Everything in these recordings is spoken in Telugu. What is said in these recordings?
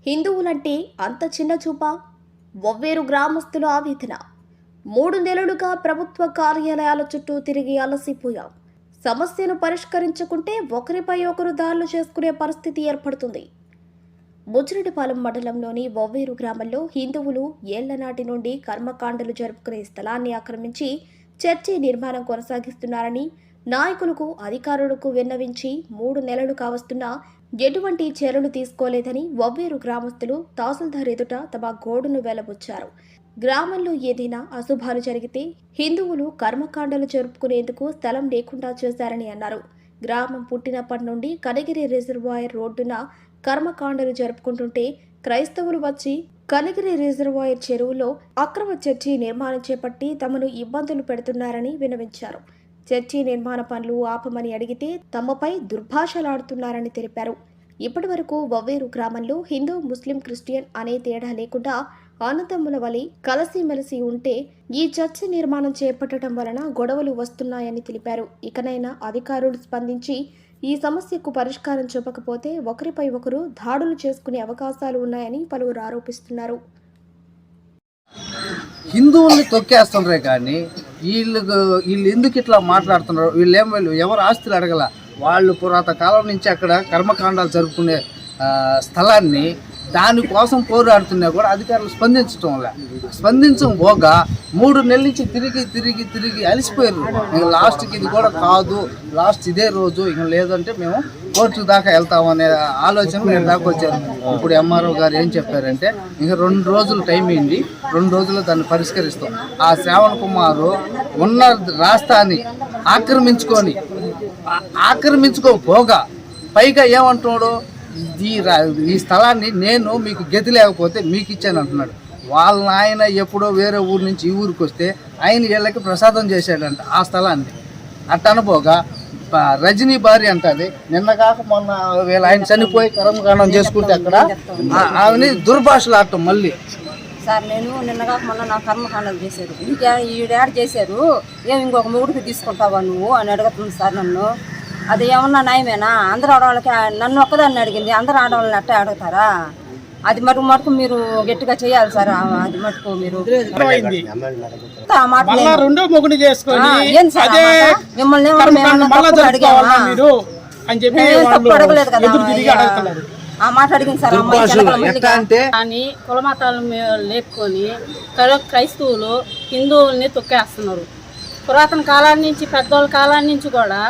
హిందువులంటే అంత చిన్న చూపా? ఒవ్వేరు గ్రామస్తుల ఆవేదన. 3 నెలలుగా ప్రభుత్వ కార్యాలయాల చుట్టూ తిరిగి అలసిపోయాం. సమస్యను పరిష్కరించుకుంటే ఒకరిపై ఒకరు దాడులు చేసుకునే పరిస్థితి ఏర్పడుతుంది. ముజిరెడ్డిపాలెం మండలంలోని ఒవ్వేరు గ్రామంలో హిందువులు ఏళ్ల నాటి నుండి కర్మకాండలు జరుపుకునే స్థలాన్ని ఆక్రమించి చర్చి నిర్మాణం కొనసాగిస్తున్నారని నాయకులకు అధికారులకు విన్నవించి 3 నెలలు కావస్తున్నా ఎటువంటి చర్యలు తీసుకోలేదని ఒవ్వేరు గ్రామస్తులు తహసీల్దార్ ఎదుట తమ గోడును వెళ్లబుచ్చారు. గ్రామంలో ఏదైనా అశుభాలు జరిగితే హిందువులు కర్మకాండలు జరుపుకునేందుకు స్థలం లేకుండా చేశారని అన్నారు. గ్రామం పుట్టినప్పటి నుండి కనగిరి రిజర్వాయర్ రోడ్డున కర్మకాండలు జరుపుకుంటుంటే క్రైస్తవులు వచ్చి కనగిరి రిజర్వాయర్ చెరువులో అక్రమ చర్చి నిర్మాణం చేపట్టి తమను ఇబ్బందులు పెడుతున్నారని విన్నవించారు. చర్చి నిర్మాణ పనులు ఆపమని అడిగితే తమపై దుర్భాషలాడుతున్నారని తెలిపారు. ఇప్పటి వరకు ఒవ్వేరు గ్రామంలో హిందూ, ముస్లిం, క్రిస్టియన్ అనే తేడా లేకుండా అన్నదమ్ముల వలె కలిసిమెలిసి ఉంటే ఈ చర్చి నిర్మాణం చేపట్టడం వలన గొడవలు వస్తున్నాయని తెలిపారు. ఇకనైనా అధికారులు స్పందించి ఈ సమస్యకు పరిష్కారం చూపకపోతే ఒకరిపై ఒకరు దాడులు చేసుకునే అవకాశాలు ఉన్నాయని పలువురు ఆరోపిస్తున్నారు. హిందువుల్ని తొక్కేస్తుండ్రే కానీ వీళ్ళు ఎందుకు ఇట్లా మాట్లాడుతున్నారు? ఎవరు ఆస్తులు అడగల. వాళ్ళు పురాతన కాలం నుంచి అక్కడ కర్మకాండాలు జరుపుకునే స్థలాన్ని దానికోసం పోరాడుతున్నా కూడా అధికారులు స్పందించకపోగా 3 నెలల నుంచి తిరిగి అలసిపోయారు. ఇంకా లాస్ట్కి ఇది కూడా కాదు, లాస్ట్ ఇదే రోజు ఇంకా లేదంటే మేము కోర్టు దాకా వెళ్తామనే ఆలోచన నేను దాకా వచ్చారు. ఇప్పుడు ఎంఆర్ఓ గారు ఏం చెప్పారంటే ఇంకా 2 రోజులు టైం అయింది, 2 రోజుల్లో దాన్ని పరిష్కరిస్తాం. ఆ శ్రావణ్ కుమార్ ఉన్న రాష్ట్రాన్ని ఆక్రమించుకోపోగా పైగా ఏమంటున్నాడు, ఈ స్థలాన్ని నేను మీకు గతి లేకపోతే మీకు ఇచ్చాను అంటున్నాడు. వాళ్ళ ఆయన ఎప్పుడో వేరే ఊరు నుంచి ఈ ఊరికి వస్తే ఆయన వీళ్ళకి ప్రసాదం చేశాడంట ఆ స్థలాన్ని. అట్ట అనుకోగా రజనీ భార్య అంటది నిన్న కాక మొన్న వీళ్ళ ఆయన చనిపోయి కర్మకాండం చేసుకుంటే అక్కడ ఆమెని దుర్భాషలు ఆడటం. మళ్ళీ సార్ నేను నిన్న కాక మొన్న నా కర్మకాండం చేశారు, ఈడాడ చేశారు, ఏమి ఇంకొక మొగుడికి తీసుకుంటావా నువ్వు అని అడుగుతుంది సార్ నన్ను. అది ఏమన్నా న్యాయమేనా? అందరు ఆడవాళ్ళకి నన్ను ఒక్కదాన్ని అడిగింది, అందరు ఆడవాళ్ళని అట్టే అడుగుతారా? అది మటుకు మీరు గట్టిగా చేయాలి సార్. అది మటుకు మీరు అడగలేదు కదా, ఆ మాట అడిగింది సార్. కానీ కులమతాలు లేకొని క్రైస్తవులు హిందువుల్ని తొక్కేస్తున్నారు. పురాతన కాలం నుంచి పెద్దవాళ్ళ కాలం నుంచి కూడా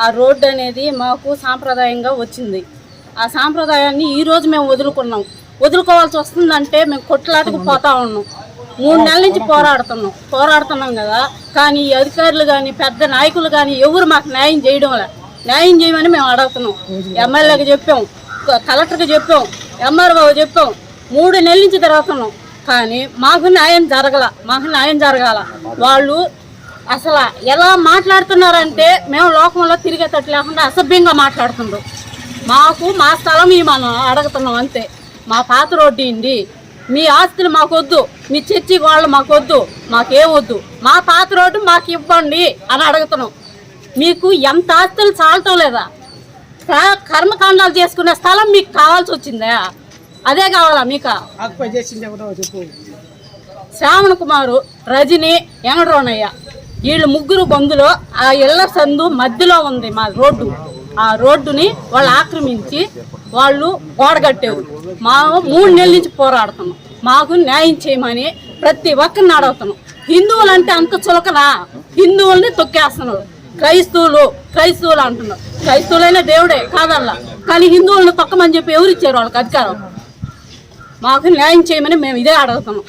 ఆ రోడ్డు అనేది మాకు సాంప్రదాయంగా వచ్చింది. ఆ సాంప్రదాయాన్ని ఈరోజు మేము వదులుకోవాల్సి వస్తుందంటే మేము కొట్లాటకు పోతా ఉన్నాం. 3 నెలల నుంచి పోరాడుతున్నాం కదా. కానీ ఈ అధికారులు కానీ పెద్ద నాయకులు కానీ ఎవరు మాకు న్యాయం చేయమని మేము అడుగుతున్నాం. ఎమ్మెల్యేకి చెప్పాం, కలెక్టర్కి చెప్పాం, ఎంఆర్ఓ చెప్పాం. 3 నెలల నుంచి తిరుగుతున్నాం కానీ మాకు న్యాయం జరగాల. వాళ్ళు అసలు ఎలా మాట్లాడుతున్నారంటే మేము లోకంలో తిరిగేటట్టు లేకుండా అసభ్యంగా మాట్లాడుతున్నారు. మా స్థలం మనం అడుగుతున్నాం అంతే. మా పాత రోడ్డు ఇండి, మీ ఆస్తులు మాకొద్దు, మీ చర్చి వాళ్ళు మాకొద్దు, మాకేమొద్దు, మా పాత రోడ్డు మాకు ఇవ్వండి అని అడుగుతున్నాం. మీకు ఎంత ఆస్తులు చాలటం లేదా? కర్మకాండాలు చేసుకునే స్థలం మీకు కావాల్సి వచ్చిందా? అదే కావాలా మీకు? శ్రావణ్ కుమారు, రజని, ఎంగడ్రోనయ్య వీళ్ళు 3 బంధులో ఆ ఇళ్ల సందు మధ్యలో ఉంది మా రోడ్డు. ఆ రోడ్డుని వాళ్ళు ఆక్రమించి వాళ్ళు గోడగట్టారు. మేము 3 నెలల నుంచి పోరాడుతున్నాం. మాకు న్యాయం చేయమని ప్రతి ఒక్కరిని అడుగుతున్నాం. హిందువులు అంటే అంత చులకనా? హిందువుల్ని తొక్కేస్తున్నారు. క్రైస్తవులు అంటున్నారు. క్రైస్తవులైనా దేవుడే కాదల్లా, కానీ హిందువులను తొక్కమని చెప్పి ఎవరు ఇచ్చారు వాళ్ళకి అధికారం? మాకు న్యాయం చేయమని మేము ఇదే అడుగుతున్నాం.